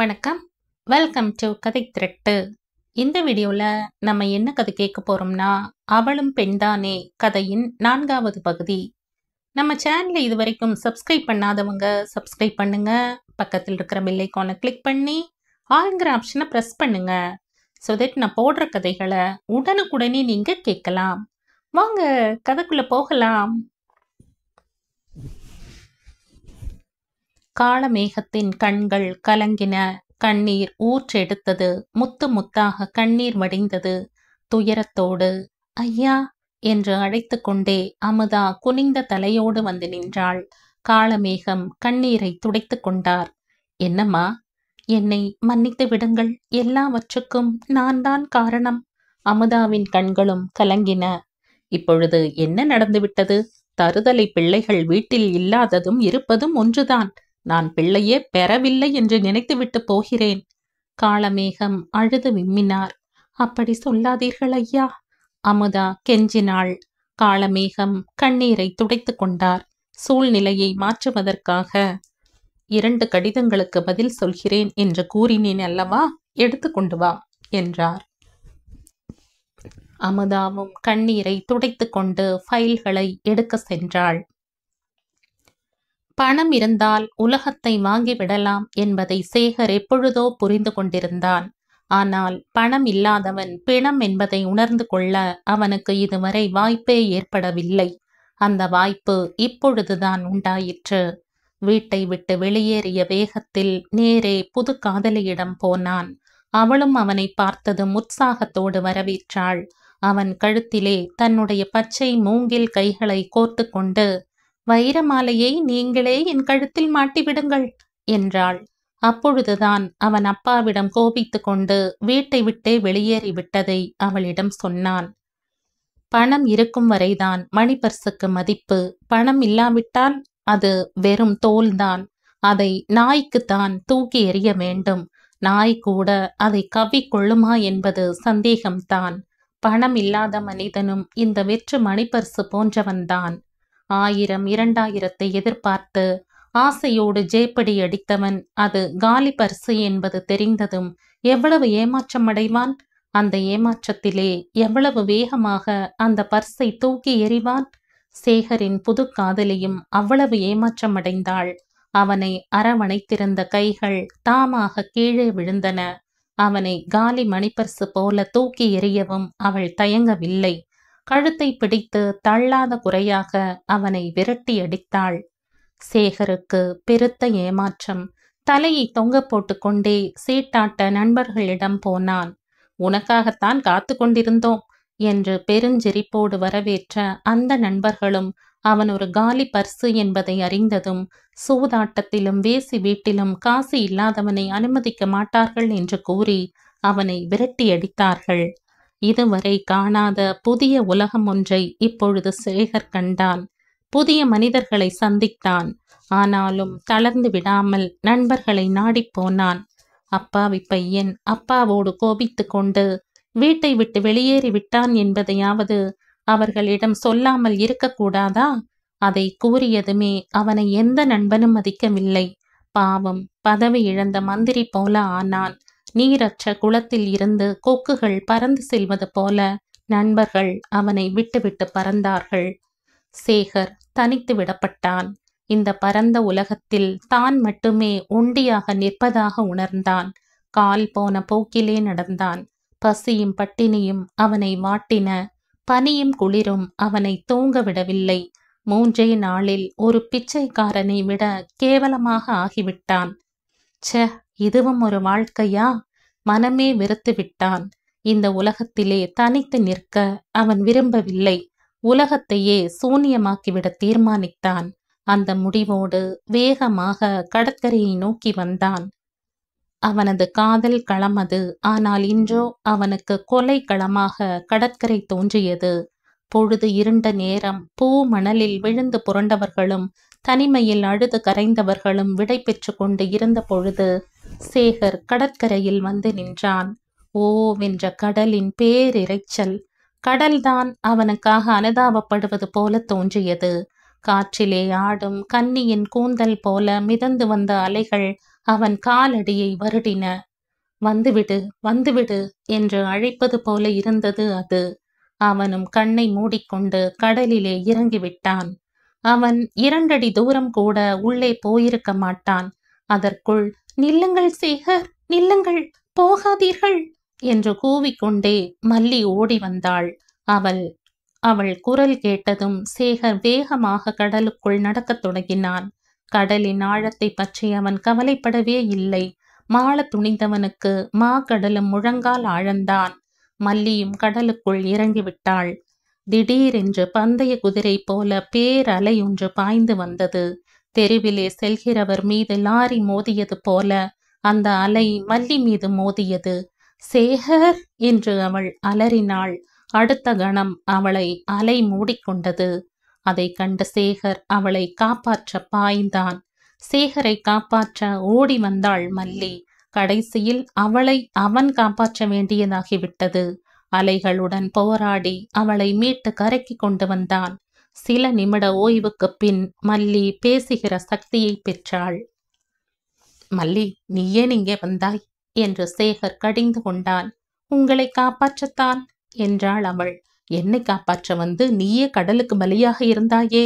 வணக்கம். Welcome to கதை திரட்டு. இந்த வீடியோவில் நம்ம என்ன கதை கேட்க போகிறோம்னா, அவளும் பெண்தானே கதையின் 4வது பகுதி. நம்ம சேனலை இது வரைக்கும் சப்ஸ்கிரைப் பண்ணாதவங்க சப்ஸ்கிரைப் பண்ணுங்க. பக்கத்தில் இருக்கிற பெல் ஐகானை கிளிக் பண்ணி ஆல்ங்கிற ஆப்ஷனை ப்ரெஸ் பண்ணுங்க. ஸோ தட் நான் போடுற கதைகளை உடனுக்குடனே நீங்கள் கேட்கலாம். வாங்க கதைக்குள்ளே போகலாம். காளமேகத்தின் கண்கள் கலங்கின. கண்ணீர் ஊற்றெடுத்தது. முத்து முத்தாக கண்ணீர் வடிந்தது. துயரத்தோடு ஐயா என்று அழைத்து கொண்டே அமுதா குனிந்த தலையோடு வந்து நின்றாள். காளமேகம் கண்ணீரை துடைத்து கொண்டார். என்னம்மா, என்னை மன்னித்து விடுங்கள், எல்லாவற்றுக்கும் நான் தான் காரணம். அமுதாவின் கண்களும் கலங்கின. இப்பொழுது என்ன நடந்துவிட்டது? தருதலை பிள்ளைகள் வீட்டில் இல்லாததும் இருப்பதும் ஒன்றுதான். நான் பிள்ளையே பெறவில்லை என்று நினைத்துவிட்டு போகிறேன். காளமேகம் அழுது விம்மினார். அப்படி சொல்லாதீர்கள் ஐயா, அமுதா கெஞ்சினாள். காளமேகம் கண்ணீரை துடைத்து கொண்டார். சூழ்நிலையை மாற்றுவதற்காக 2 கடிதங்களுக்கு பதில் சொல்கிறேன் என்று கூறினேன் அல்லவா, எடுத்து கொண்டு வா என்றார். அமுதாவும் கண்ணீரை துடைத்து கொண்டு ஃபைல்களை எடுக்க சென்றாள். பணம் இருந்தால் உலகத்தை வாங்கிவிடலாம் என்பதை சேகர் எப்பொழுதோ புரிந்து கொண்டிருந்தான். ஆனால் பணம் இல்லாதவன் பிணம் என்பதை உணர்ந்து கொள்ள அவனுக்கு இதுவரை வாய்ப்பே ஏற்படவில்லை. அந்த வாய்ப்பு இப்பொழுதுதான் உண்டாயிற்று. வீட்டை விட்டு வெளியேறிய வேகத்தில் நேரே புது காதலியிடம் போனான். அவளும் அவனை பார்த்ததும் உற்சாகத்தோடு வரவேற்றாள். அவன் கழுத்திலே தன்னுடைய பச்சை மூங்கில் கைகளை கோர்த்து கொண்டு, வைரமாலையை நீங்களே என் கழுத்தில் மாட்டிவிடுங்கள் என்றாள். அப்பொழுதுதான் அவன் அப்பாவிடம் கோபித்து கொண்டு வீட்டை விட்டே வெளியேறிவிட்டதை அவளிடம் சொன்னான். பணம் இருக்கும் வரைதான் மணிபர்சுக்கு மதிப்பு. பணம் இல்லாவிட்டால் அது வெறும் தோல்தான். அதை நாய்க்குத்தான் தூக்கி எறிய வேண்டும். நாய் கூட அதை கவ்விக்கொள்ளுமா என்பது சந்தேகம்தான். பணம் இல்லாத மனிதனும் இந்த வெற்று மணிபர்சு போன்றவன்தான். 1000 2000 எதிர்பார்த்து ஆசையோடு ஜேப்படி அடித்தவன் அது காலி பர்சு என்பது தெரிந்ததும் எவ்வளவு ஏமாற்றம் அடைவான். அந்த ஏமாற்றத்திலே எவ்வளவு வேகமாக அந்த பர்ஸை தூக்கி எறிவான். சேகரின் புது காதலியும் அவ்வளவு ஏமாற்றம் அடைந்தாள். அவனை அரவணைத்திருந்த கைகள் தாமாக கீழே விழுந்தன. அவனை காலி மணிப்பர்சு போல தூக்கி எறியவும் அவள் தயங்கவில்லை. கழுத்தை பிடித்து தள்ளாத குறையாக அவனை விரட்டி அடித்தாள். சேகருக்கு பெருத்த ஏமாற்றம். தலையை தொங்க போட்டு கொண்டே சீட்டாட்ட நண்பர்களிடம் போனான். உனக்காகத்தான் காத்து கொண்டிருந்தோம் என்று பெருஞ்சிரிப்போடு வரவேற்ற அந்த நண்பர்களும் அவன் ஒரு காலி பர்சு என்பதை அறிந்ததும் சூதாட்டத்திலும் வேசி வீட்டிலும் காசு இல்லாதவனை அனுமதிக்க மாட்டார்கள் என்று கூறி அவனை விரட்டி அடித்தார்கள். இதுவரை காணாத புதிய உலகம் ஒன்றை இப்பொழுது சேகர் கண்டான். புதிய மனிதர்களை சந்தித்தான். ஆனாலும் தளர்ந்து விடாமல் நண்பர்களை நாடிப்போனான். அப்பாவி பையன் அப்பாவோடு கோபித்து கொண்டு வீட்டை விட்டு வெளியேறி விட்டான் என்பதையாவது அவர்களிடம் சொல்லாமல் இருக்கக்கூடாதா? அதை கூறியதுமே அவனை எந்த நண்பனும் மதிக்கவில்லை. பாவம், பதவி இழந்த மந்திரி போல ஆனான். நீரற்ற குளத்தில் இருந்து கொக்குகள் பறந்து செல்வது போல நண்பர்கள் அவனை விட்டுவிட்டு பறந்தார்கள். சேகர் தனித்து விடப்பட்டான். இந்த பரந்த உலகத்தில் தான் மட்டுமே ஒண்டியாக நிற்பதாக உணர்ந்தான். கால் போன போக்கிலே நடந்தான். பசியும் பட்டினியும் அவனை வாட்டின. பனியும் குளிரும் அவனை தூங்க விடவில்லை. 3 நாளில் ஒரு பிச்சைக்காரனை விட கேவலமாக ஆகிவிட்டான். ச்சே, இதுவும் ஒரு வாழ்க்கையா? மனமே வெறுத்து விட்டான். இந்த உலகத்திலே தனித்து நிற்க அவன் விரும்பவில்லை. உலகத்தையே சூன்யமாக்கிவிட தீர்மானித்தான். அந்த முடிவோடு வேகமாக கடற்கரையை நோக்கி வந்தான். அவனது காதல் களம் அது. ஆனால் இன்றோ அவனுக்கு கொலை களமாக கடற்கரை தோன்றியது. பொழுது இருண்ட நேரம். பூ மணலில் விழுந்து புரண்டவர்களும் தனிமையில் அழுது கரைந்தவர்களும் விடை பெற்று கொண்டு இருந்த பொழுது சேகர் கடற்கரையில் வந்து நின்றான். ஓவென்ற கடலின் பேரிரைச்சல். கடல்தான் அவனுக்காக அனுதாபப்படுவது போல தோன்றியது. காற்றிலே ஆடும் கன்னியின் கூந்தல் போல மிதந்து வந்த அலைகள் அவன் காலடியை வருடின. வந்துவிடு, வந்துவிடு என்று அழைப்பது போல இருந்தது அது. அவனும் கண்ணை மூடிக்கொண்டு கடலிலே இறங்கிவிட்டான். அவன் 2 அடி தூரம் கூட உள்ளே போயிருக்க மாட்டான். அதற்குள், நில்லுங்கள் சேகர், நில்லுங்கள், போகாதீர்கள் என்று கூவிக்கொண்டே மல்லி ஓடி வந்தாள். அவள் குரல் கேட்டதும் சேகர் வேகமாக கடலுக்குள் நடக்கத் தொடங்கினான். கடலின் ஆழத்தை பற்றி அவன் கவலைப்படவே இல்லை. மாளத் துணிந்தவனுக்கு கடலும் முழங்கால் ஆழந்தான். மல்லியும் கடலுக்குள் இறங்கிவிட்டாள். திடீரென்று பந்தய குதிரை போல பேரலை ஒன்று பாய்ந்து வந்தது. தெருவிலே செல்கிறவர் மீது லாரி மோதியது போல அந்த அலை மல்லி மீது மோதியது. சேகர் என்று அவள் அலறினாள். அடுத்த கணம் அவளை அலை மூடிக்கொண்டது. அதை கண்ட சேகர் அவளை காப்பாற்ற பாய்ந்தான். சேகரை காப்பாற்ற ஓடி வந்தாள் மல்லி. கடைசியில் அவளை அவன் காப்பாற்ற வேண்டியதாகிவிட்டது. அலைகளுடன் போராடி அவளை மீட்டு கரைக்கு கொண்டு வந்தான். சில நிமிட ஓய்வுக்கு பின் மல்லி பேசுகிற சக்தியை பெற்றாள். மல்லி, நீ ஏன் இங்கே வந்தாய் என்று சேகர் கடிந்து கொண்டான். உங்களை காப்பாற்றத்தான் என்றாள் அவள். என்னை காப்பாற்ற வந்து நீயே கடலுக்கு பலியாக இருந்தாயே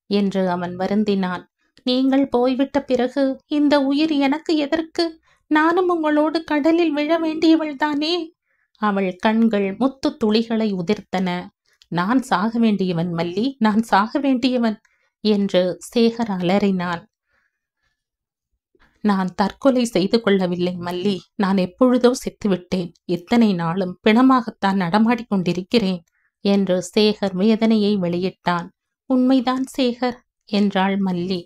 என்று அவன் வருந்தினான். நீங்கள் போய்விட்ட பிறகு இந்த உயிர் எனக்கு எதற்கு? நானும் உங்களோடு கடலில் விழ வேண்டியவள்தானே. அவள் கண்கள் முத்து துளிகளை உதிர்த்தன. நான் சாக வேண்டியவன் மல்லி, நான் சாக வேண்டியவன் என்று சேகர் அலறினான். நான் தற்கொலை செய்து கொள்ளவில்லை மல்லி, நான் எப்பொழுதோ செத்துவிட்டேன். இத்தனை நாளும் பிணமாகத்தான் நடமாடிக்கொண்டிருக்கிறேன் என்று சேகர் வேதனையை வெளியிட்டான். உண்மைதான் சேகர் என்றாள் மல்லி.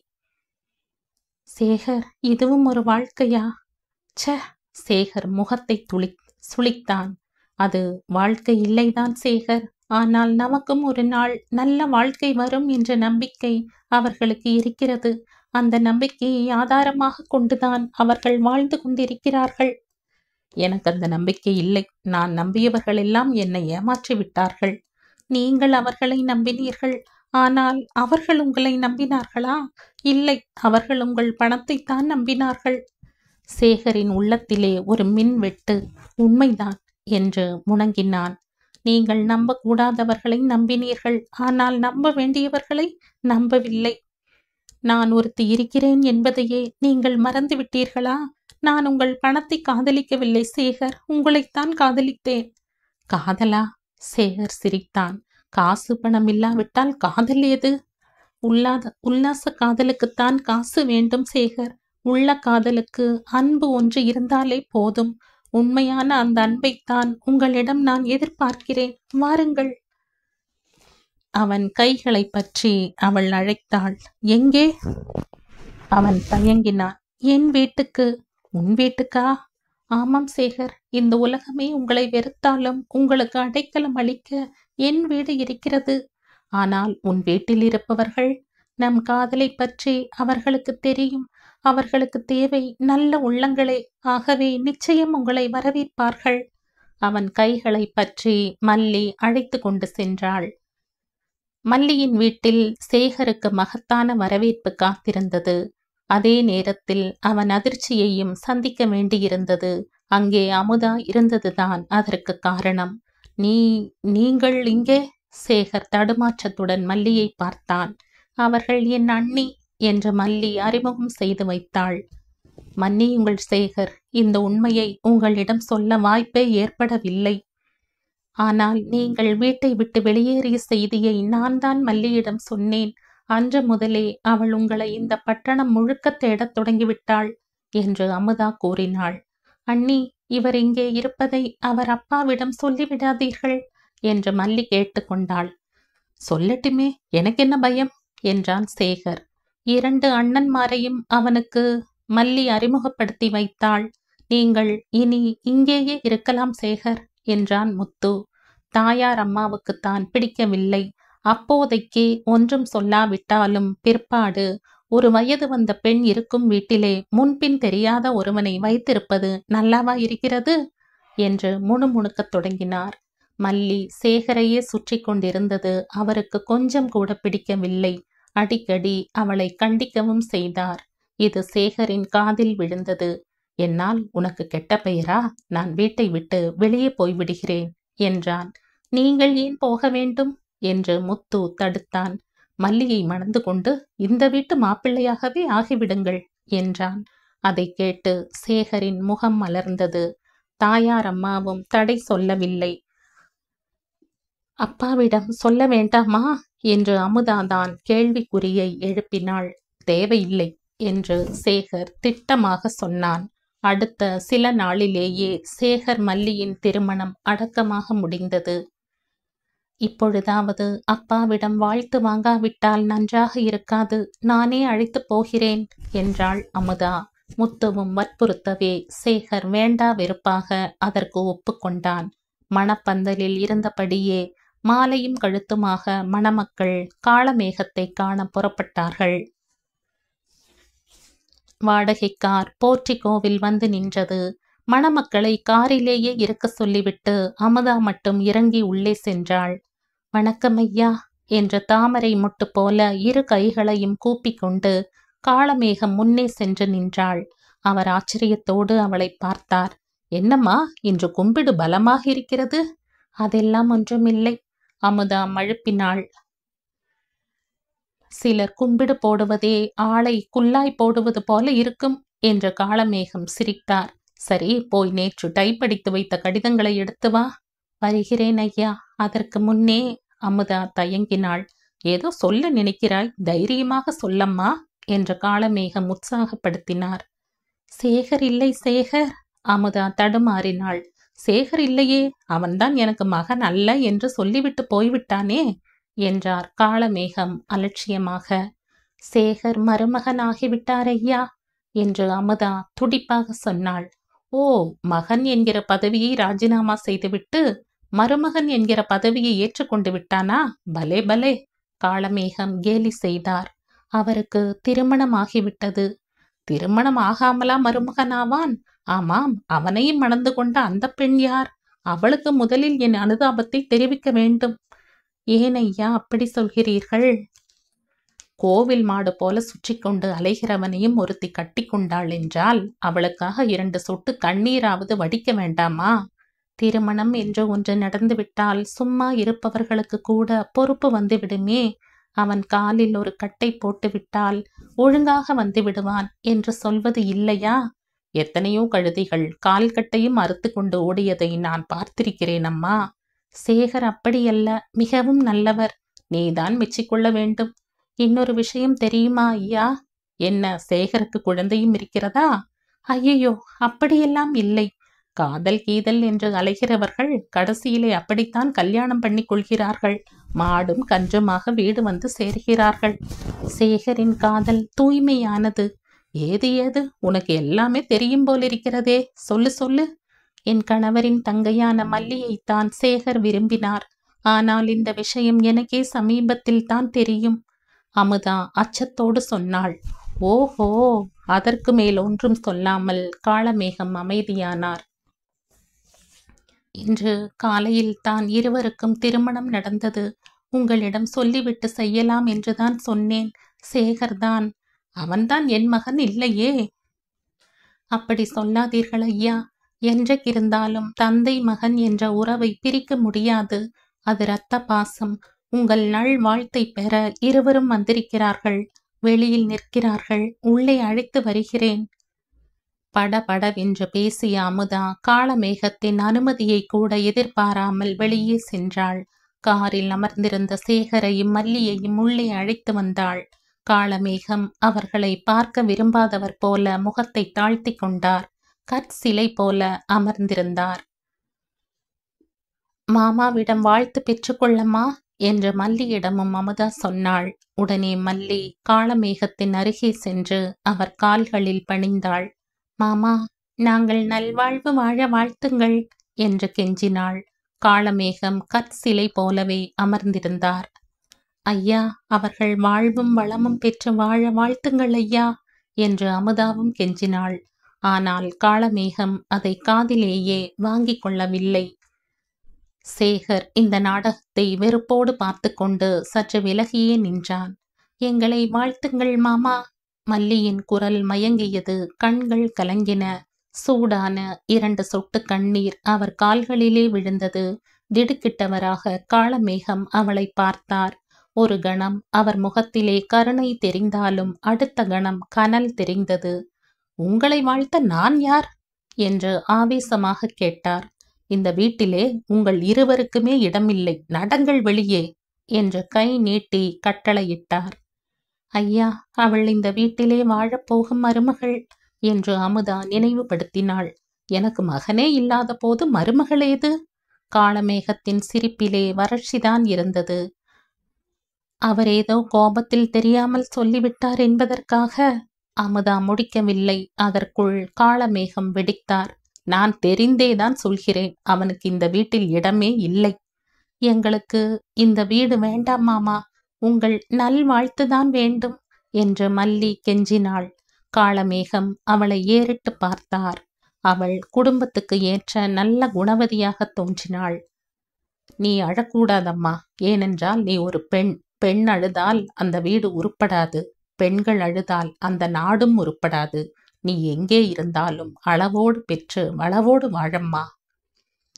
சேகர், இதுவும் ஒரு வாழ்க்கையா? ச்ச! சேகர் முகத்தை சுளித்தான். அது வாழ்க்கை இல்லைதான் சேகர். ஆனால் நமக்கும் ஒரு நாள் நல்ல வாழ்க்கை வரும் என்ற நம்பிக்கை அவர்களுக்கு இருக்கிறது. அந்த நம்பிக்கையை ஆதாரமாக கொண்டுதான் அவர்கள் வாழ்ந்து கொண்டிருக்கிறார்கள். எனக்கு அந்த நம்பிக்கை இல்லை. நான் நம்பியவர்கள் எல்லாம் என்னை ஏமாற்றி விட்டார்கள். நீங்கள் அவர்களை நம்பினீர்கள். ஆனால் அவர்கள் உங்களை நம்பினார்களா? இல்லை, அவர்கள் உங்கள் பணத்தைத்தான் நம்பினார்கள். சேகரின் உள்ளத்திலே ஒரு மின்வெட்டு. உண்மைதான் என்று முணங்கினான். நீங்கள் நம்பக்கூடாதவர்களை நம்பினீர்கள். ஆனால் நம்ப வேண்டியவர்களை நம்பவில்லை. நான் ஒருத்தி இருக்கிறேன் என்பதையே நீங்கள் மறந்து விட்டீர்களா? நான் உங்கள் பணத்தை காதலிக்கவில்லை சேகர், உங்களைத்தான் காதலித்தேன். காதலா? சேகர் சிரித்தான். காசு பணம் இல்லாவிட்டால் காதல் ஏது? உல்லாச காதலுக்குத்தான் காசு வேண்டும் சேகர். உள்ள காதலுக்கு அன்பு ஒன்று இருந்தாலே போதும். உண்மையான அந்த அன்பைத்தான் உங்களிடம் நான் எதிர்பார்க்கிறேன். வாருங்கள். அவன் கைகளை பற்றி அவள் அழைத்தாள். எங்கே? அவன் தயங்கினான். என் வீட்டுக்கு. உன் வீட்டுக்கா? ஆமாம் சேகர், இந்த உலகமே உங்களை வெறுத்தாலும் உங்களுக்கு அடைக்கலம் அளிக்க என் வீடு இருக்கிறது. ஆனால் உன் வீட்டில் இருப்பவர்கள், நம் காதலை பற்றி அவர்களுக்கு தெரியும். அவர்களுக்கு தேவை நல்ல உள்ளங்களே. ஆகவே நிச்சயம் உங்களை வரவேற்பார்கள். அவன் கைகளை பற்றி மல்லி அழைத்து கொண்டு சென்றாள். மல்லியின் வீட்டில் சேகருக்கு மகத்தான வரவேற்பு காத்திருந்தது. அதே நேரத்தில் அவன் அதிர்ச்சியையும் சந்திக்க வேண்டியிருந்தது. அங்கே அமுதா இருந்ததுதான் அதற்கு காரணம். நீங்கள் இங்கே? சேகர் தடுமாற்றத்துடன் மல்லியை பார்த்தான். அவர்கள் என் அண்ணி என்று மல்லி அறிமுகம் செய்து வைத்தாள். மன்னியுங்கள் சேகர், இந்த உண்மையை உங்களிடம் சொல்ல வாய்ப்பே ஏற்படவில்லை. ஆனால் நீங்கள் வீட்டை விட்டு வெளியேறிய செய்தியை நான் தான் மல்லியிடம் சொன்னேன். அன்று முதலே அவள் உங்களை இந்த பட்டணம் முழுக்க தேடத் தொடங்கிவிட்டாள் என்று அமுதா கூறினாள். அண்ணி, இவர் இங்கே இருப்பதை அவர் அப்பாவிடம் சொல்லிவிடாதீர்கள் என்று மல்லி கேட்டுக்கொண்டாள். சொல்லட்டுமே, எனக்கென்ன பயம் என்றான் சேகர். 2 அண்ணன்மாரையும் அவனுக்கு மல்லி அறிமுகப்படுத்தி வைத்தாள். நீங்கள் இனி இங்கேயே இருக்கலாம் சேகர் என்றான் முத்து. தாயார் அம்மாவுக்குத்தான் பிடிக்கவில்லை. அப்போதைக்கு ஒன்றும் சொல்லாவிட்டாலும் பிற்பாடு ஒரு வயது வந்த பெண் இருக்கும் வீட்டிலே முன்பின் தெரியாத ஒருவனை வைத்திருப்பது நல்லாவா இருக்கிறது என்று முணுமுணுக்கத் தொடங்கினார். மல்லி சேகரையே சுற்றி கொண்டிருந்தது அவருக்கு கொஞ்சம் கூட பிடிக்கவில்லை. அடிக்கடி அவளை கண்டிக்கவும் செய்தார். இது சேகரின் காதில் விழுந்தது. என்னால் உனக்கு கெட்ட பெயரா? நான் வீட்டை விட்டு வெளியே போய்விடுகிறேன் என்றான். நீங்கள் ஏன் போக வேண்டும் என்று முத்து தடுத்தான். மல்லியை மணந்து கொண்டு இந்த வீட்டு மாப்பிள்ளையாகவே ஆகிவிடுங்கள் என்றான். அதை கேட்டு சேகரின் முகம் மலர்ந்தது. தாயார் அம்மாவும் தடை சொல்லவில்லை. அப்பாவிடம் சொல்ல வேண்டாமா என்று அமுதாதான் கேள்விக்குறியை எழுப்பினாள். தேவையில்லை என்று சேகர் திட்டமாக சொன்னான். அடுத்த சில நாளிலேயே சேகர் மல்லியின் திருமணம் அடக்கமாக முடிந்தது. இப்பொழுதாவது அப்பாவிடம் வாழ்த்து வாங்காவிட்டால் நன்றாக இருக்காது. நானே அழைத்து போகிறேன் என்றாள் அமுதா. முத்துவும் வற்புறுத்தவே சேகர் வேண்டா வெறுப்பாக அதற்கு ஒப்புக்கொண்டான். மணப்பந்தலில் இருந்தபடியே மாலையும் கழுத்துமாக மணமக்கள் காளமேகத்தை காண புறப்பட்டார்கள். வாடகை கார் போர்ட்டிகோவில் வந்து நின்றது. மணமக்களை காரிலேயே இருக்க சொல்லிவிட்டு அமுதா மட்டும் இறங்கி உள்ளே சென்றாள். வணக்கம் ஐயா என்ற தாமரை முட்டு போல இரு கைகளையும் கூப்பிக்கொண்டு காளமேகம் முன்னே சென்று நின்றாள். அவர் ஆச்சரியத்தோடு அவளை பார்த்தார். என்னம்மா, இன்று கும்பிடு பலமாக இருக்கிறது? அதெல்லாம் ஒன்றுமில்லை, அமுதா மழுப்பினாள். சிலர் கும்பிடு போடுவதே ஆளை குல்லாய் போடுவது போல இருக்கும் என்று காளமேகம் சிரித்தார். சரி, போய் நேற்று டைப் அடித்து வைத்த கடிதங்களை எடுத்து வா. வருகிறேன் ஐயா. அதற்கு முன்னே அமுதா தயங்கினாள். ஏதோ சொல்ல நினைக்கிறாய், தைரியமாக சொல்லம்மா என்று காளமேகம் உற்சாகப்படுத்தினார். சேகர் இல்லை சேகர், அமுதா தடுமாறினாள். சேகர் இல்லையே, அவன்தான் எனக்கு மகன் அல்ல என்று சொல்லிவிட்டு போய்விட்டானே என்றார் காளமேகம் அலட்சியமாக. சேகர் மருமகன் ஆகிவிட்டார் ஐயா என்று அமுதா துடிப்பாக சொன்னாள். ஓ, மகன் என்கிற பதவியை ராஜினாமா செய்துவிட்டு மருமகன் என்கிற பதவியை ஏற்றுக்கொண்டு விட்டானா? பலே பலே, காளமேகம் கேலி செய்தார். அவருக்கு திருமணம் ஆகிவிட்டது. திருமணம் ஆகாமலா மருமகனாவான்? ஆமாம், அவனையும் மணந்து கொண்ட அந்த பெண் யார்? அவளுக்கு முதலில் என் அனுதாபத்தை தெரிவிக்க வேண்டும். ஏன் ஐயா அப்படி சொல்கிறீர்கள்? கோவில் மாடு போல சுற்றி கொண்டு அலைகிறவனையும் ஒருத்தி கட்டி கொண்டாள் என்றால் அவளுக்காக 2 சொட்டு கண்ணீராவது வடிக்க வேண்டாமா? திருமணம் என்று ஒன்று நடந்துவிட்டால் சும்மா இருப்பவர்களுக்கு கூட பொறுப்பு வந்துவிடுமே. அவன் காலில் ஒரு கட்டை போட்டுவிட்டால் ஒழுங்காக வந்து விடுவான் என்று சொல்வது இல்லையா? எத்தனையோ கழுதைகள் கால் கட்டையும் அறுத்து கொண்டு ஓடியதை நான் பார்த்திருக்கிறேன் அம்மா. சேகர் அப்படியல்ல, மிகவும் நல்லவர். நீதான் மெச்சிக்கொள்ள வேண்டும். இன்னொரு விஷயம் தெரியுமா ஐயா? என்ன, சேகருக்கு குழந்தையும் இருக்கிறதா? ஐயோ, அப்படியெல்லாம் இல்லை. காதல் கீதல் என்று அலைகிறவர்கள் கடைசியிலே அப்படித்தான் கல்யாணம் பண்ணி கொள்கிறார்கள். மாடும் கன்றுமாக வீடு வந்து சேர்கிறார்கள். சேகரின் காதல் தூய்மையானது. ஏது உனக்கு எல்லாமே தெரியும் போலிருக்கிறதே, சொல்லு சொல்லு. என் கணவரின் தங்கையான மல்லியைத்தான் சேகர் விரும்பினார். ஆனால் இந்த விஷயம் எனக்கே சமீபத்தில் தான் தெரியும், அமுதா அச்சத்தோடு சொன்னாள். ஓஹோ, அதற்கு மேல் ஒன்றும் சொல்லாமல் காளமேகம் அமைதியானார். இன்று காலையில் தான் இருவருக்கும் திருமணம் நடந்தது. உங்களிடம் சொல்லிவிட்டு செய்யலாம் என்றுதான் சொன்னேன். சேகர்தான். அவன்தான் என் மகன் இல்லையே. அப்படி சொல்லாதீர்கள் ஐயா. என்றிருந்தாலும் தந்தை மகன் என்ற உறவை பிரிக்க முடியாது. அது இரத்த பாசம். உங்கள் நல் வாழ்த்தை பெற இருவரும் வந்திருக்கிறார்கள். வெளியில் நிற்கிறார்கள். உள்ளே அழைத்து வருகிறேன். படபடவென்று பேசிய அமுதா காளமேகத்தின் அனுமதியை கூட எதிர்பாராமல் வெளியே சென்றாள். காரில் அமர்ந்திருந்த சேகரையும் மல்லியையும் உள்ளே அழைத்து வந்தாள். காளமேகம் அவர்களை பார்க்க விரும்பாதவர் போல முகத்தை தாழ்த்தி கொண்டார். கற்சிலை போல அமர்ந்திருந்தார். மாமாவிடம் வாழ்த்து பெற்றுக்கொள்ளம்மா என்று மல்லியிடமும் அமுதா சொன்னாள். உடனே மல்லி காளமேகத்தின் அருகே சென்று அவர் கால்களில் பணிந்தாள். மாமா, நாங்கள் நல்வாழ்வு வாழ வாழ்த்துங்கள் என்று கெஞ்சினாள். காளமேகம் கற்சிலை போலவே அமர்ந்திருந்தார். ஐயா, அவர்கள் வாழ்வும் வளமும் பெற்று வாழ வாழ்த்துங்கள் ஐயா என்று அமுதாவும் கெஞ்சினாள். ஆனால் காளமேகம் அதை காதிலேயே வாங்கிக் கொள்ளவில்லை. சேகர் இந்த நாடகத்தை வெறுப்போடு பார்த்து கொண்டு சற்று விலகியே நின்றான். எங்களை வாழ்த்துங்கள் மாமா மல்லியின் குரல் மயங்கியது. கண்கள் கலங்கின. சூடான 2 சொட்டு கண்ணீர் அவர் கால்களிலே விழுந்தது. திடுக்கிட்டவராக காளமேகம் அவளை பார்த்தார். ஒரு கணம் அவர் முகத்திலே கருணை தெரிந்தாலும் அடுத்த கணம் கனல் தெரிந்தது. உங்களை வாழ்த்த நான் யார் என்று ஆவேசமாக கேட்டார். இந்த வீட்டிலே உங்கள் இருவருக்குமே இடமில்லை, நடங்கள் வெளியே என்று கை நீட்டி கட்டளையிட்டார். ஐயா, அவள் இந்த வீட்டிலே வாழப்போகும் மருமகள் என்று அமுதா நினைவுபடுத்தினாள். எனக்கு மகனே இல்லாத போது மருமகள் ஏது? காளமேகத்தின் சிரிப்பிலே வறட்சிதான் இருந்தது. அவர் ஏதோ கோபத்தில் தெரியாமல் சொல்லிவிட்டார் என்பதற்காக அமுதா முடிக்கவில்லை. அதற்குள் காளமேகம் வெடித்தார். நான் தெரிந்தேதான் சொல்கிறேன், அவனுக்கு இந்த வீட்டில் இடமே இல்லை. எங்களுக்கு இந்த வீடு வேண்டாம் மாமா, உங்கள் நல்வாழ்த்துதான் வேண்டும் என்று மல்லி கெஞ்சினாள். காளமேகம் அவளை ஏறிட்டு பார்த்தார். அவள் குடும்பத்துக்கு ஏற்ற நல்ல குணவதியாக தோன்றினாள். நீ அழக்கூடாதம்மா, ஏனென்றால் நீ ஒரு பெண். பெண் அழுதால் அந்த வீடு உருப்படாது. பெண்கள் அழுதால் அந்த நாடும் உருப்படாது. நீ எங்கே இருந்தாலும் அளவோடு பெற்று வளவோடு வாழம்மா.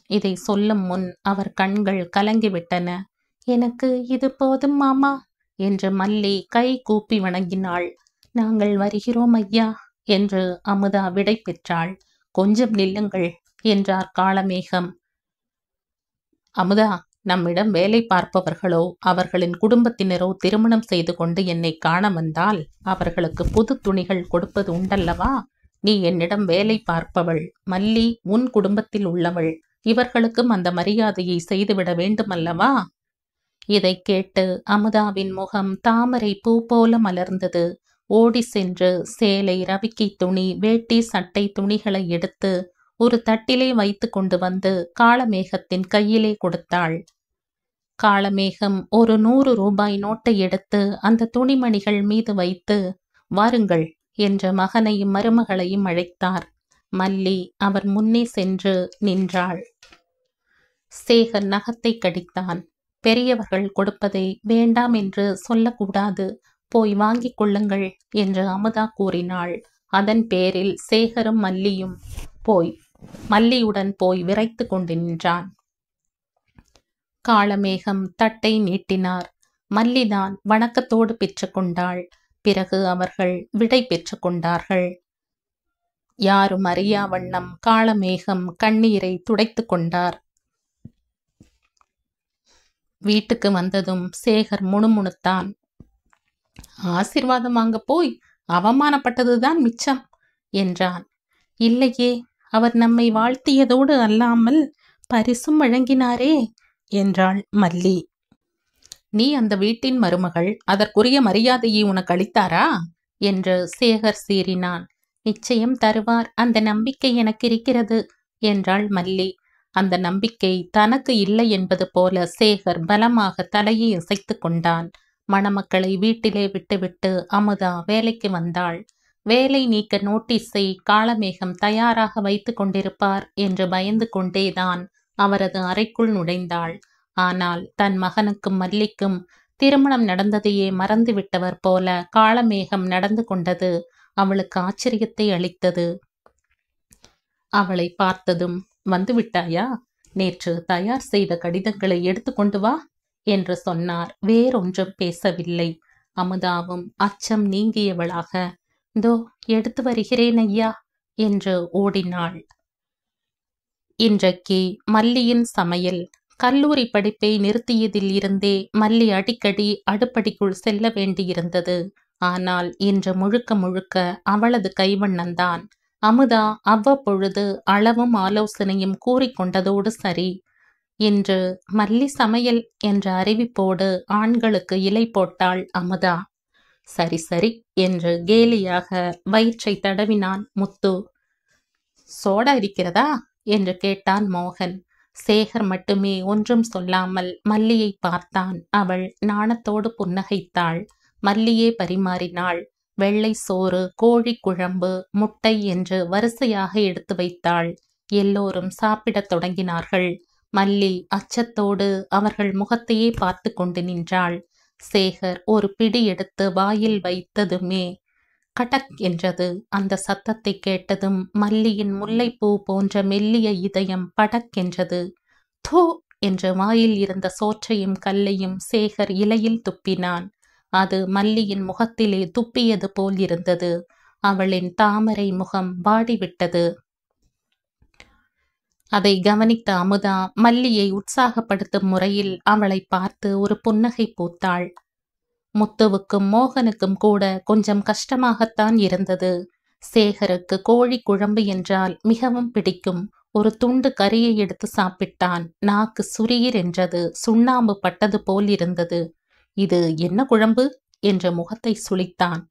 இதை சொல்லும் முன் அவர் கண்கள் கலங்கிவிட்டன. எனக்கு இது போதும் மாமா என்று மல்லி கை கூப்பி வணங்கினாள். நாங்கள் வருகிறோம் ஐயா என்று அமுதா விடை பெற்றாள். கொஞ்சம் நில்லுங்கள் என்றார் காளமேகம். அமுதா, நம்மிடம் வேலை பார்ப்பவர்களோ அவர்களின் குடும்பத்தினரோ திருமணம் செய்து கொண்டு என்னை காண வந்தால் அவர்களுக்கு புது துணிகள் கொடுப்பது உண்டல்லவா? நீ என்னிடம் வேலை பார்ப்பவள், மல்லி உன் குடும்பத்தில் உள்ளவள். இவர்களுக்கும் அந்த மரியாதையை செய்துவிட வேண்டுமல்லவா? இதை கேட்டு அமுதாவின் முகம் தாமரை பூ போல மலர்ந்தது. ஓடி சென்று சேலை, ரவிக்கை துணி, வேட்டி, சட்டை துணிகளை எடுத்து ஒரு தட்டிலே வைத்து கொண்டு வந்து காளமேகத்தின் கையிலே கொடுத்தாள். காளமேகம் ஒரு 100 ரூபாய் நோட்டை எடுத்து அந்த துணிமணிகள் மீது வைத்து, வாருங்கள் என்ற மகனையும் மருமகளையும் அழைத்தார். மல்லி அவர் முன்னே சென்று நின்றாள். சேகர் நகத்தை கடித்தான். பெரியவர்கள் கொடுப்பதை வேண்டாம் என்று சொல்லக்கூடாது, போய் வாங்கிக் கொள்ளுங்கள் என்று அமுதா கூறினாள். அதன் பேரில் சேகரும் மல்லியும் மல்லியுடன் போய் விரைத்து கொண்டு நின்றான். காளமேகம் தட்டை நீட்டினார். மல்லிதான் வணக்கத்தோடு பெற்றுக்கொண்டாள். பிறகு அவர்கள் விடை பெற்று கொண்டார்கள். யாரும் அறியா வண்ணம் காளமேகம் கண்ணீரை துடைத்து கொண்டார். வீட்டுக்கு வந்ததும் சேகர் முணுமுணுத்தான். ஆசீர்வாதம் வாங்க போய் அவமானப்பட்டதுதான் மிச்சம் என்றான். இல்லையே, அவர் நம்மை வாழ்த்தியதோடு அல்லாமல் பரிசும் வழங்கினாரே என்றாள் மல்லி. நீ அந்த வீட்டின் மருமகள், அதற்குரிய மரியாதையை உனக்கு அளித்தாரா என்று சேகர் சீறினான். நிச்சயம் தருவார், அந்த நம்பிக்கை எனக்கு இருக்கிறது என்றாள் மல்லி. அந்த நம்பிக்கை தனக்கு இல்லை என்பது போல சேகர் பலமாக தலையை அசைத்து கொண்டான். மணமக்களை வீட்டிலே விட்டுவிட்டு அமுதா வேலைக்கு வந்தாள். வேலை நீக்க நோட்டீஸை காளமேகம் தயாராக வைத்து கொண்டிருப்பார் என்று பயந்து கொண்டேதான் அவரது அறைக்குள் நுழைந்தாள். ஆனால் தன் மகனுக்கும் மல்லிக்கும் திருமணம் நடந்ததையே மறந்துவிட்டவர் போல காளமேகம் நடந்து கொண்டது அவளுக்கு ஆச்சரியத்தை அளித்தது. அவளை பார்த்ததும், வந்துவிட்டாயா? நேற்று தயார் செய்த கடிதங்களை எடுத்து கொண்டு வா என்று சொன்னார். வேறொன்றும் பேசவில்லை. அமுதாவும் அச்சம் நீங்கியவளாக, தோ எடுத்து வருகிறேன் ஐயா என்று ஓடினாள். இன்றைக்கு மல்லியின் சமையல். கல்லூரி படிப்பை நிறுத்தியதில் இருந்தே மல்லி அடிக்கடி அடுப்படிக்குள் செல்ல வேண்டியிருந்தது. ஆனால் இன்று முழுக்க முழுக்க அவளது கைவண்ணந்தான். அமுதா அவ்வப்பொழுது அளவும் ஆலோசனையும் கூறிக்கொண்டதோடு சரி. இன்று மல்லி சமையல் என்ற அறிவிப்போடு ஆண்களுக்கு இலை போட்டாள் அமுதா. சரி சரி என்று கேலியாக வயிற்றை தடவினான் முத்து. சோடா இருக்கிறதா என்று கேட்டான் மோகன். சேகர் மட்டுமே ஒன்றும் சொல்லாமல் மல்லியை பார்த்தான். அவள் நாணத்தோடு புன்னகைத்தாள். மல்லியே பரிமாறினாள். வெள்ளை சோறு, கோழி குழம்பு, முட்டை என்று வரிசையாக எடுத்து வைத்தாள். எல்லோரும் சாப்பிடத் தொடங்கினார்கள். மல்லி அச்சத்தோடு அவர்கள் முகத்தையே பார்த்து கொண்டு நின்றாள். சேகர் ஒரு பிடி எடுத்து வாயில் வைத்ததுமே கடக் என்றது. அந்த சத்தத்தை கேட்டதும் மல்லியின் முல்லைப்பூ போன்ற மெல்லிய இதயம் படக் என்றது. தூ என்ற வாயில் இருந்த சோற்றையும் கல்லையும் சேகர் இலையில் துப்பினான். அது மல்லியின் முகத்திலே துப்பியது போல் இருந்தது. அவளின் தாமரை முகம் வாடிவிட்டது. அதை கவனித்த அமுதா மல்லியை உற்சாகப்படுத்தும் முறையில் அவளை பார்த்து ஒரு புன்னகை பூத்தாள். முத்துவுக்கும் மோகனுக்கும் கூட கொஞ்சம் கஷ்டமாகத்தான் இருந்தது. சேகருக்கு கோழி குழம்பு என்றால் மிகவும் பிடிக்கும். ஒரு துண்டு கறியை எடுத்து சாப்பிட்டான். நாக்கு சுரீர் என்றது. சுண்ணாம்பு பட்டது போல் இருந்தது. இது என்ன குழம்பு என்ற முகத்தை சுளித்தான்.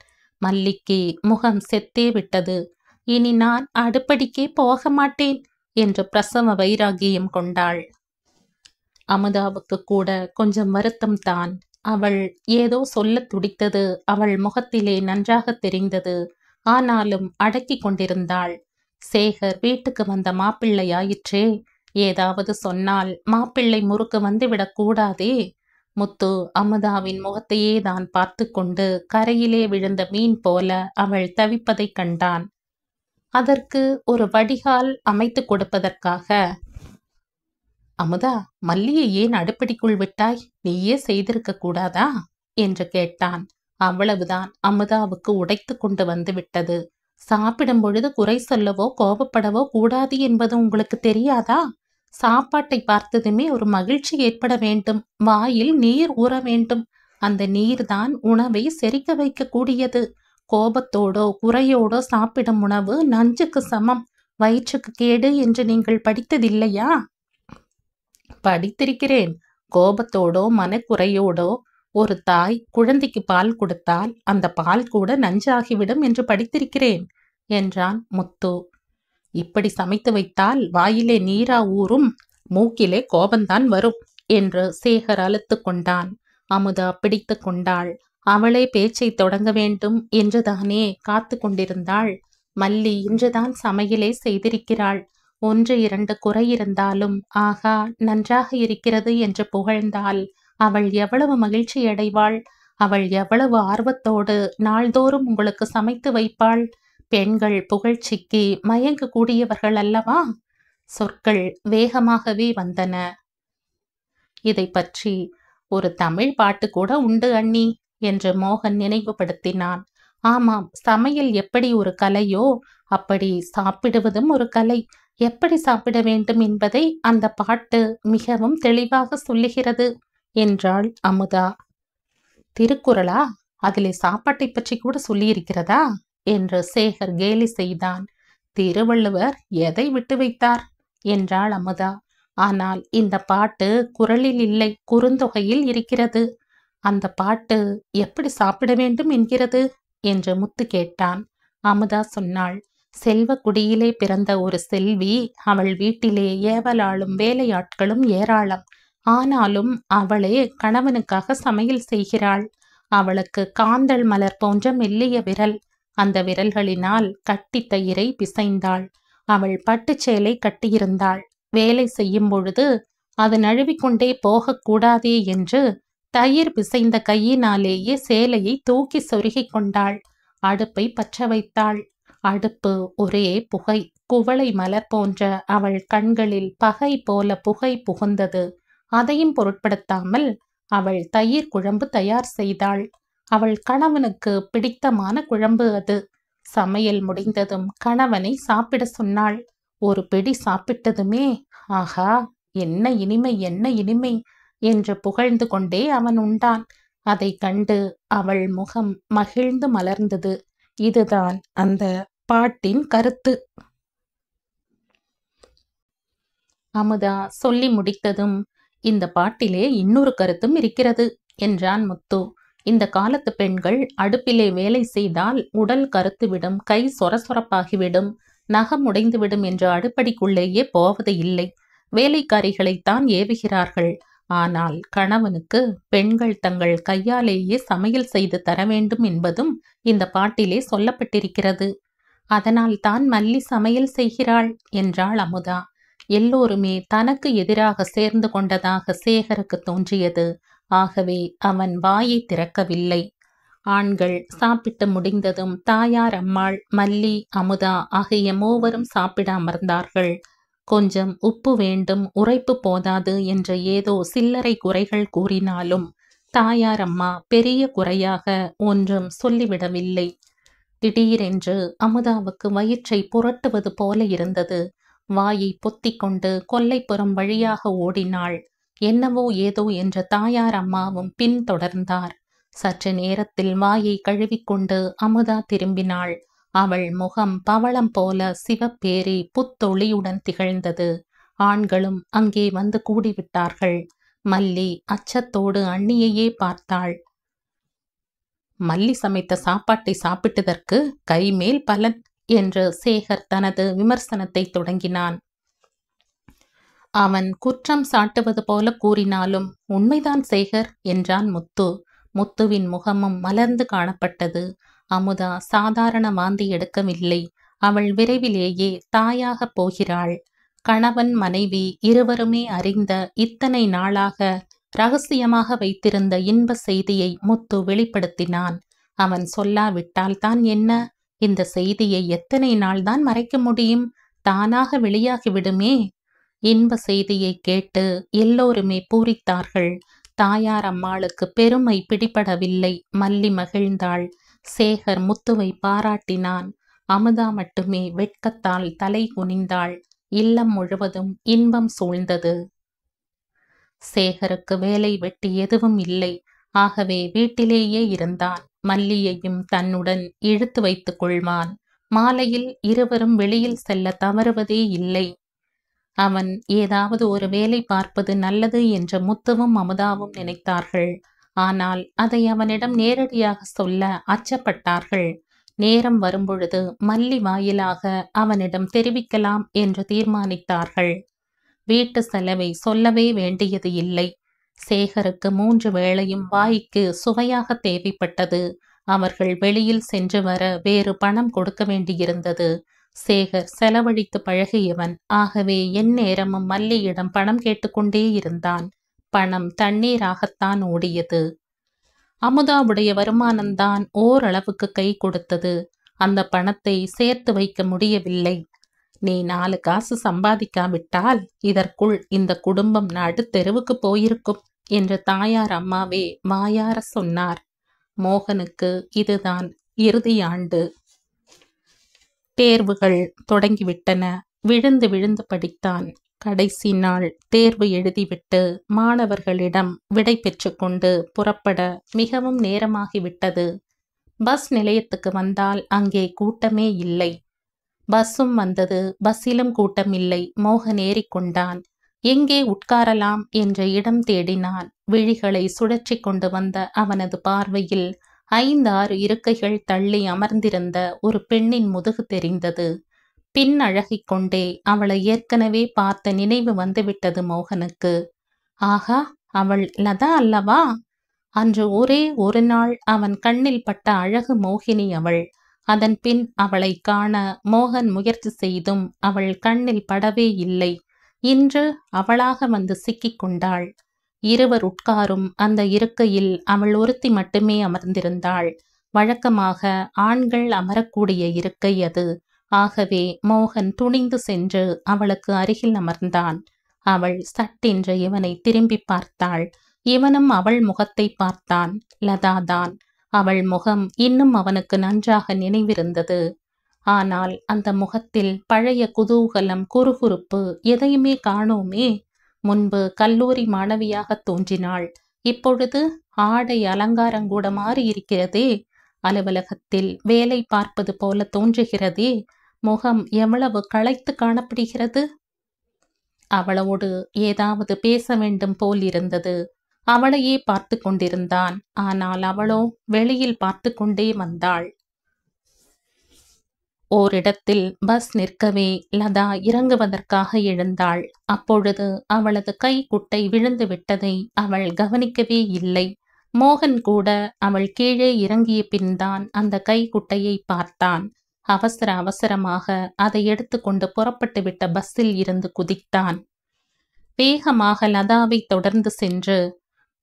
மல்லிக்கு முகம் செத்தே விட்டது. இனி நான் அடுப்படிக்கே போக மாட்டேன் என்று பிரசவ வைராகியம் கொண்டாள். அமுதாவுக்கு கூட கொஞ்சம் வருத்தம் தான். அவள் ஏதோ சொல்ல துடித்தது அவள் முகத்திலே நன்றாக தெரிந்தது. ஆனாலும் அடக்கி கொண்டிருந்தாள். சேகர் வீட்டுக்கு வந்த மாப்பிள்ளையாயிற்றே, ஏதாவது சொன்னால் மாப்பிள்ளை முறுக்கு வந்துவிடக் கூடாதே. முத்து அமுதாவின் முகத்தையே தான் பார்த்து கொண்டு கரையிலே விழுந்த மீன் போல அவள் தவிப்பதைக் கண்டான். அதற்கு ஒரு வடிகால் அமைத்து கொடுப்பதற்காக, அமுதா, மல்லியை ஏன் அடுப்படிக்குள் விட்டாய்? நீயே செய்திருக்க கூடாதா என்று கேட்டான். அவ்வளவுதான். அமுதாவுக்கு உடைத்து கொண்டு வந்து விட்டது. சாப்பிடும் பொழுது குறை சொல்லவோ கோபப்படவோ கூடாது என்பது உங்களுக்கு தெரியாதா? சாப்பாட்டை பார்த்ததுமே ஒரு மகிழ்ச்சி ஏற்பட வேண்டும். வாயில் நீர் ஊற வேண்டும். அந்த நீர்தான் உணவை செரிக்க வைக்க கூடியது. கோபத்தோடோ குறையோடோ சாப்பிடும் உணவு நஞ்சுக்கு சமம், வயிற்றுக்கு கேடு என்று நீங்கள் படித்ததில்லையா? படித்திருக்கிறேன். கோபத்தோடோ மனக்குறையோடோ ஒரு தாய் குழந்தைக்கு பால் கொடுத்தால் அந்த பால் கூட நஞ்சாகிவிடும் என்று படித்திருக்கிறேன் என்றான் முத்து. இப்படி சமைத்து வைத்தால் வாயிலே நீரா ஊறும், மூக்கிலே கோபந்தான் வரும் என்று சேகர் அழுத்து கொண்டான். அமுதா பிடித்து கொண்டாள். அவளே பேச்சை தொடங்க வேண்டும் என்றுதானே காத்து கொண்டிருந்தாள். மல்லி இன்றுதான் சமையலே செய்திருக்கிறாள். 1-2 குறை இருந்தாலும் ஆகா நன்றாக இருக்கிறது என்று புகழ்ந்தாள். அவள் எவ்வளவு மகிழ்ச்சி அடைவாள்! அவள் எவ்வளவு ஆர்வத்தோடு நாள்தோறும் உங்களுக்கு சமைத்து வைப்பாள்! பெண்கள் புகழ்ச்சிக்கு மயங்க கூடியவர்கள் அல்லவா? சொற்கள் வேகமாகவே வந்தன. இதை பற்றி ஒரு தமிழ் பாட்டு கூட உண்டு அண்ணி என்று மோகன் நினைவுபடுத்தினான். ஆமாம், சமையல் எப்படி ஒரு கலையோ அப்படி சாப்பிடுவதும் ஒரு கலை. எப்படி சாப்பிட வேண்டும் என்பதை அந்த பாட்டு மிகவும் தெளிவாக சொல்லுகிறது என்றாள் அமுதா. திருக்குறளா? அதிலே சாப்பாட்டை பற்றி கூட சொல்லியிருக்கிறதா என்று சேகர் கேலி செய்தான். திருவள்ளுவர் எதை விட்டு வைத்தார் என்றாள் அமுதா. ஆனால் இந்த பாட்டு குறளில் இல்லை, குறுந்தொகையில் இருக்கிறது. அந்த பாட்டு எப்படி சாப்பிட வேண்டும் என்கிறது என்று முத்து கேட்டான். அமுதா சொன்னாள், செல்வ குடியிலே பிறந்த ஒரு செல்வி. அவள் வீட்டிலே ஏவலாளும் வேலையாட்களும் ஏராளம். ஆனாலும் அவளே கணவனுக்காக சமையல் செய்கிறாள். அவளுக்கு காந்தள் மலர் போன்ற மெல்லிய விரல். அந்த விரல்களினால் கட்டி தயிரை பிசைந்தாள். அவள் பட்டுச்சேலை கட்டியிருந்தாள். வேலை செய்யும் பொழுது அது நழுவிக்கொண்டே போகக்கூடாதே என்று தயிர் பிசைந்த கையினாலேயே சேலையை தூக்கி சொருகிக் கொண்டாள். அடுப்பை பற்ற வைத்தாள். அடுப்பு ஒரே புகை. குவளை மலர் போன்ற அவள் கண்களில் பகை போல புகை புகுந்தது. அதையும் பொருட்படுத்தாமல் அவள் தயிர் குழம்பு தயார் செய்தாள். அவள் கணவனுக்கு பிடித்தமான குழம்பு அது. சமையல் முடிந்ததும் கணவனை சாப்பிட சொன்னாள். ஒரு பிடி சாப்பிட்டதுமே ஆஹா, என்ன இனிமை, என்ன இனிமை என்று புகழ்ந்து கொண்டே அவன் உண்டான். அதை கண்டு அவள் முகம் மகிழ்ந்து மலர்ந்தது. இதுதான் அந்த பாட்டின் கருத்து. அமுதா சொல்லி முடித்ததும், இந்த பாட்டிலே இன்னொரு கருத்தும் இருக்கிறது என்றான் முத்து. இந்த காலத்து பெண்கள் அடுப்பிலே வேலை செய்தால் உடல் கருத்துவிடும், கை சொரசொரப்பாகிவிடும், நகம் உடைந்துவிடும் என்று அடுப்படிக்குள்ளேயே போவது இல்லை. வேலைக்காரிகளைத்தான் ஏவுகிறார்கள். ஆனால் கணவனுக்கு பெண்கள் தங்கள் கையாலேயே சமையல் செய்து தர வேண்டும் என்பதும் இந்த பாட்டிலே சொல்லப்பட்டிருக்கிறது. அதனால் தான் மல்லி சமையல் செய்கிறாள் என்றாள் அமுதா. எல்லோருமே தனக்கு எதிராக சேர்ந்து கொண்டதாக சேகருக்கு தோன்றியது. ஆகவே அவன் வாயை திறக்கவில்லை. ஆண்கள் சாப்பிட்டு முடிந்ததும் தாயார் அம்மாள், மல்லி, அமுதா ஆகிய மூவரும் சாப்பிட அமர்ந்தார்கள். கொஞ்சம் உப்பு வேண்டும், உரைப்பு போதாது என்ற ஏதோ சில்லறை குறைகள் கூறினாலும் தாயார் அம்மா பெரிய குறையாக ஒன்றும் சொல்லிவிடவில்லை. திடீரென்று அமுதாவுக்கு வயிற்றை புரட்டுவது போல இருந்தது. வாயை பொத்திக் கொண்டு கொல்லைப்புறம் வழியாக ஓடினாள். என்னவோ ஏதோ என்ற தாயார் அம்மாவும் பின்தொடர்ந்தார். சற்று நேரத்தில் வாயை கழுவிக்கொண்டு அமுதா திரும்பினாள். அவள் முகம் பவளம் போல சிவப்பேறி புத்தொளியுடன் திகழ்ந்தது. ஆண்களும் அங்கே வந்து கூடிவிட்டார்கள். மல்லி அச்சத்தோடு அண்ணியையே பார்த்தாள். மல்லி சமைத்த சாப்பாட்டை சாப்பிட்டதற்கு கைமேல் பலன் என்று சேகர் தனது விமர்சனத்தை தொடங்கினான். அவன் குற்றம் சாட்டுவது போல கூறினாலும் உண்மைதான் சேகர் என்றான் முத்து. முத்துவின் முகமும் மலர்ந்து காணப்பட்டது. அமுதா சாதாரண வாந்தி எடுக்கவில்லை. அவள் விரைவிலேயே தாயாக போகிறாள். கணவன் மனைவி இருவருமே அறிந்த இத்தனை நாளாக ரகசியமாக வைத்திருந்த இன்ப செய்தியை முத்து வெளிப்படுத்தினான். அவன் சொல்லாவிட்டால் தான் என்ன? இந்த செய்தியை எத்தனை நாள்தான் மறைக்க முடியும்? தானாக வெளியாகிவிடுமே. இன்ப செய்தியை கேட்டு எல்லோருமே பூரித்தார்கள். தாயார் அம்மாளுக்கு பெருமை பிடிபடவில்லை. மல்லி மகிழ்ந்தாள். சேகர் முத்துவை பாராட்டினான். அமுதா மட்டுமே வெட்கத்தால் தலை குனிந்தாள். இல்லம் முழுவதும் இன்பம் சூழ்ந்தது. சேகருக்கு வேலை வெட்டி எதுவும் இல்லை. ஆகவே வீட்டிலேயே இருந்தான். மல்லியையும் தன்னுடன் இழுத்து வைத்துக் கொள்வான். மாலையில் இருவரும் வெளியில் செல்ல தவறுவதே இல்லை. அவன் ஏதாவது ஒரு வேலை பார்ப்பது நல்லது என்று முத்துவும் அமுதாவும் நினைத்தார்கள். ஆனால் அதை அவனிடம் நேரடியாக சொல்ல அச்சப்பட்டார்கள். நேரம் வரும்பொழுது மல்லி வாயிலாக அவனிடம் தெரிவிக்கலாம் என்று தீர்மானித்தார்கள். வீட்டு செலவை சொல்லவே வேண்டியது இல்லை. சேகருக்கு 3 வேளையும் வாய்க்கு சுவையாக தேவைப்பட்டது. அவர்கள் வெளியில் சென்று வர வேறு பணம் கொடுக்க வேண்டியிருந்தது. சேகர் செலவழித்து பழகியவன். ஆகவே எந்நேரமும் மல்லியிடம் பணம் கேட்டுக்கொண்டே இருந்தான். பணம் தண்ணீராகத்தான் ஓடியது. அமுதாவுடைய வருமானம்தான் ஓரளவுக்கு கை கொடுத்தது. அந்த பணத்தை சேர்த்து வைக்க முடியவில்லை. நீ 4 காசு சம்பாதிக்காவிட்டால் இதற்குள் இந்த குடும்பம் நடுத்தெருவுக்கு போயிருக்கும் என்று தாயார் அம்மாவே வாயார சொன்னார். மோகனுக்கு இதுதான் இறுதி ஆண்டு. தேர்வுகள் தொடங்கிவிட்டன. விழுந்து விழுந்து படித்தான். கடைசி நாள் தேர்வு எழுதிவிட்டு மாணவர்களிடம் விடை பெற்று கொண்டு புறப்பட மிகவும் நேரமாகிவிட்டது. பஸ் நிலையத்துக்கு வந்தால் அங்கே கூட்டமே இல்லை. பஸ்ஸும் வந்தது. பஸ்ஸிலும் கூட்டம் இல்லை. மோகன் ஏறிக்கொண்டான். எங்கே உட்காரலாம் என்ற இடம் தேடினான். விழிகளை சுழற்றி கொண்டு வந்த அவனது பார்வையில் 5-6 இருக்கைகள் தள்ளி அமர்ந்திருந்த ஒரு பெண்ணின் முதுகு தெரிந்தது. பின் அழகிக் கொண்டே அவளை ஏற்கனவே பார்த்த நினைவு வந்துவிட்டது மோகனுக்கு. ஆகா, அவள் லதா அல்லவா? அன்று ஒரே ஒரு நாள் அவன் கண்ணில் பட்ட அழகு மோகினி அவள். அதன் பின் அவளை காண மோகன் முயற்சி செய்தும் அவள் கண்ணில் படவே இல்லை. இன்று அவளாக வந்து சிக்கிக் கொண்டாள். இருவர் உட்காரும் அந்த இருக்கையில் அவள் ஒருத்தி மட்டுமே அமர்ந்திருந்தாள். வழக்கமாக ஆண்கள் அமரக்கூடிய இருக்கை அது. ஆகவே மோகன் துணிந்து சென்று அவளுக்கு அருகில் அமர்ந்தான். அவள் சட்டென்று இவனை திரும்பி பார்த்தாள். இவனும் அவள் முகத்தை பார்த்தான். லதாதான். அவள் முகம் இன்னும் அவனுக்கு நன்றாக நினைவிருந்தது. ஆனால் அந்த முகத்தில் பழைய குதூகலம், குறுகுறுப்பு எதையுமே காணோமே. முன்பு கல்லூரி மாணவியாக தோன்றினாள். இப்பொழுது ஆடை அலங்காரங்கூட மாறியிருக்கிறதே. அலுவலகத்தில் வேலை பார்ப்பது போல தோன்றுகிறதே. முகம் எவ்வளவு களைத்து காணப்படுகிறது. அவளோடு ஏதாவது பேச வேண்டும் போல் இருந்தது. அவளையே பார்த்து கொண்டிருந்தான். ஆனால் அவளோ வெளியில் பார்த்து கொண்டே வந்தாள். ஓரிடத்தில் பஸ் நிற்கவே லதா இறங்குவதற்காக எழுந்தாள். அப்பொழுது அவளது கை குட்டை விழுந்து விட்டதை அவள் கவனிக்கவே இல்லை. மோகன் கூட அவள் கீழே இறங்கிய பின்தான் அந்த கை குட்டையை பார்த்தான். அவசர அவசரமாக அதை எடுத்துக்கொண்டு புறப்பட்டு விட்ட பஸ்ஸில் இருந்து குதித்தான். வேகமாக லதாவை தொடர்ந்து சென்று,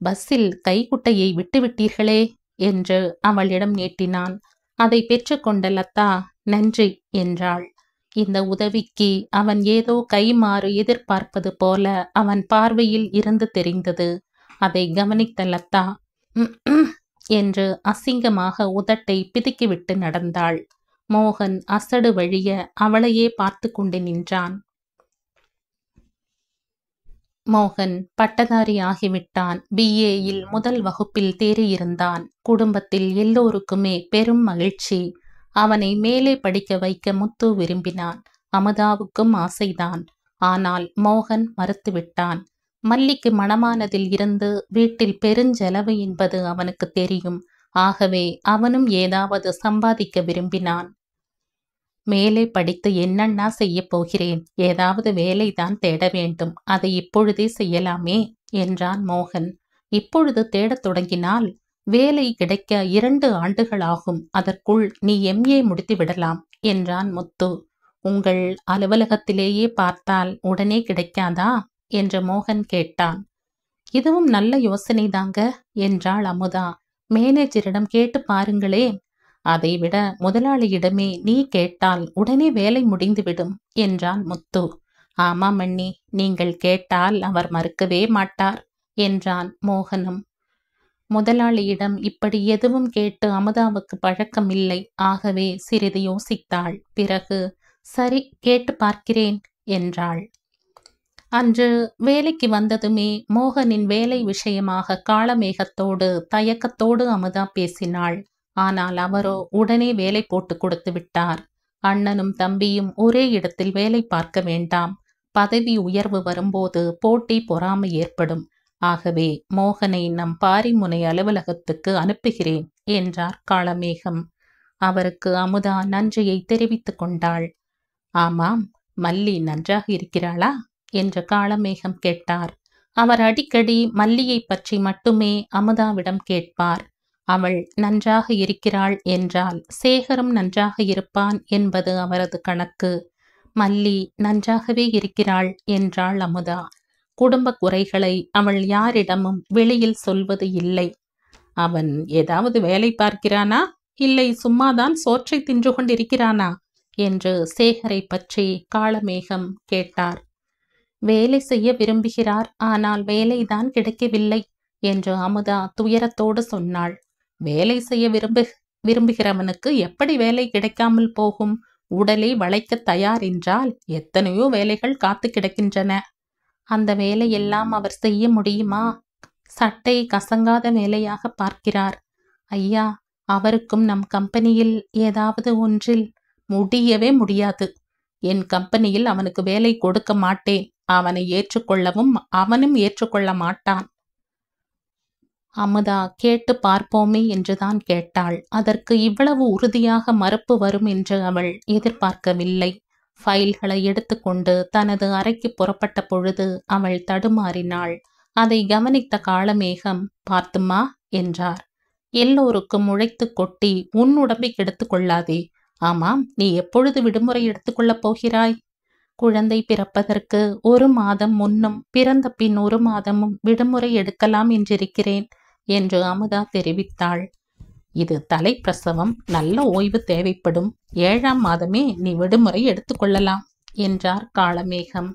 பஸ்ஸில் கைக்குட்டையை விட்டுவிட்டீர்களே என்று அவளிடம் நீட்டினான். அதை பெற்றுக்கொண்ட லதா நன்றி என்றாள். இந்த உதவிக்கு அவன் ஏதோ கைமாறு எதிர்பார்ப்பது போல அவன் பார்வையில் இருந்து தெரிந்தது. அதை கவனித்த லதா என்று அசிங்கமாக உதட்டை பிதுக்கிவிட்டு நடந்தாள். மோகன் அசடு வழிய அவளையே பார்த்து கொண்டு நின்றான். மோகன் பட்டதாரி ஆகிவிட்டான். BAயில் முதல் வகுப்பில் தேறியிருந்தான். குடும்பத்தில் எல்லோருக்குமே பெரும் மகிழ்ச்சி. அவனை மேலே படிக்க வைக்க முத்து விரும்பினான். அமுதாவுக்கும் ஆசைதான். ஆனால் மோகன் மறுத்துவிட்டான். மல்லிக்கு மணமானதில் இருந்து வீட்டில் பெருஞ்செலவு என்பது அவனுக்கு தெரியும். ஆகவே அவனும் ஏதாவது சம்பாதிக்க விரும்பினான். மேலே படித்து என்னண்ணா செய்ய போகிறேன்? ஏதாவது வேலைதான் தேட வேண்டும். அதை இப்பொழுதே செய்யலாமே என்றான் மோகன். இப்பொழுது தேடத் தொடங்கினால் வேலை கிடைக்க 2 ஆண்டுகள் ஆகும். அதற்குள் நீ MA முடித்து விடலாம் என்றான் முத்து. உங்கள் அலுவலகத்திலேயே பார்த்தால் உடனே கிடைக்காதா என்று மோகன் கேட்டான். இதுவும் நல்ல யோசனைதாங்க என்றாள் அமுதா. மேனேஜரிடம் கேட்டு பாருங்களேன். அதைவிட முதலாளியிடமே நீ கேட்டால் உடனே வேலை முடிந்துவிடும் என்றான் முத்து. ஆமாம் அண்ணி, நீங்கள் கேட்டால் அவர் மறுக்கவே மாட்டார் என்றான் மோகனும். முதலாளியிடம் இப்படி எதுவும் கேட்டு அமுதாவுக்கு பழக்கம் இல்லை. ஆகவே சிறிது யோசித்தாள். பிறகு சரி, கேட்டு பார்க்கிறேன் என்றாள். அன்று வேலைக்கு வந்ததுமே மோகனின் வேலை விஷயமாக காளமேகத்தோடு தயக்கத்தோடு அமுதா பேசினாள். ஆனால் அவரோ உடனே வேலை போட்டு கொடுத்து விட்டார். அண்ணனும் தம்பியும் ஒரே இடத்தில் வேலை பார்க்க வேண்டாம். பதவி உயர்வு வரும்போது போட்டி பொறாமை ஏற்படும். ஆகவே மோகனை நம் பாரிமுனை அலுவலகத்துக்கு அனுப்புகிறேன் என்றார் காளமேகம். அவருக்கு அமுதா நன்றியை தெரிவித்துக் கொண்டாள். ஆமாம், மல்லி நன்றாக இருக்கிறாளா என்று காளமேகம் கேட்டார். அவர் அடிக்கடி மல்லியை பற்றி மட்டுமே அமுதாவிடம் கேட்பார். அவள் நன்றாக இருக்கிறாள் என்றால் சேகரும் நன்றாக இருப்பான் என்பது அவரது கணக்கு. மல்லி நன்றாகவே இருக்கிறாள் என்றாள் அமுதா. குடும்ப குறைகளை அவள் யாரிடமும் வெளியில் சொல்வது இல்லை. அவன் ஏதாவது வேலை பார்க்கிறானா, இல்லை சும்மாதான் சோற்றை தின்று கொண்டிருக்கிறானா என்று சேகரை பற்றி காளமேகம் கேட்டார். வேலை செய்ய விரும்புகிறார், ஆனால் வேலைதான் கிடைக்கவில்லை என்று அமுதா துயரத்தோடு சொன்னாள். வேலை செய்ய விரும்புகிறவனுக்கு எப்படி வேலை கிடைக்காமல் போகும்? உடலை வளைக்க தயார் என்றால் எத்தனையோ வேலைகள் காத்து கிடக்கின்றன. அந்த வேலையெல்லாம் அவர் செய்ய முடியுமா? சட்டை கசங்காத வேலையாக பார்க்கிறார். ஐயா, அவருக்கும் நம் கம்பெனியில் ஏதாவது ஒன்றில் முடியவே முடியாது. என் கம்பெனியில் அவனுக்கு வேலை கொடுக்க மாட்டேன். அவனை ஏற்றுக்கொள்ளவும் அவனும் ஏற்றுக்கொள்ள மாட்டான். அமுதா கேட்டு பார்ப்போமே என்றுதான் கேட்டாள். அதற்கு இவ்வளவு உறுதியாக மறுப்பு வரும் என்று அவள் எதிர்பார்க்கவில்லை. ஃபைல்களை எடுத்துக்கொண்டு தனது அறைக்கு புறப்பட்ட பொழுது அவள் தடுமாறினாள். அதை கவனித்த காளமேகம், பார்த்துமா என்றார். எல்லோருக்கும் உழைத்து கொட்டி உன் உடம்பை கெடுத்து கொள்ளாதே. ஆமாம், நீ எப்பொழுது விடுமுறை எடுத்துக்கொள்ளப் போகிறாய்? குழந்தை பிறப்பதற்கு 1 மாதம் முன்னும் பிறந்த பின் 1 மாதமும் விடுமுறை எடுக்கலாம் என்றிருக்கிறேன் என்று அமுதா தெரிவித்தாள். இது தலைப்பிரசவம், நல்ல ஓய்வு தேவைப்படும். 7ஆம் மாதமே நீ விடுமுறை எடுத்துக்கொள்ளலாம் என்றார் காளமேகம்.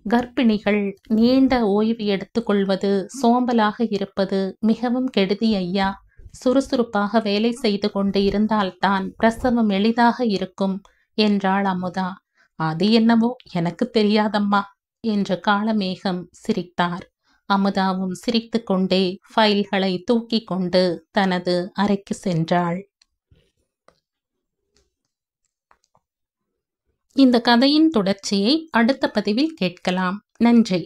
கர்ப்பிணிகள் நீண்ட ஓய்வு எடுத்துக்கொள்வது, சோம்பலாக இருப்பது மிகவும் கெடுதி ஐயா. சுறுசுறுப்பாக வேலை செய்து கொண்டு இருந்தால்தான் பிரசவம் எளிதாக இருக்கும் என்றாள் அமுதா. அது என்னவோ எனக்கு தெரியாதம்மா என்று காளமேகம் சிரித்தார். அமுதாவும் சிரித்து கொண்டே ஃபைல்களை தூக்கி கொண்டு தனது அறைக்கு சென்றாள். இந்த கதையின் தொடர்ச்சியை அடுத்த பதிவில் கேட்கலாம். நன்றி.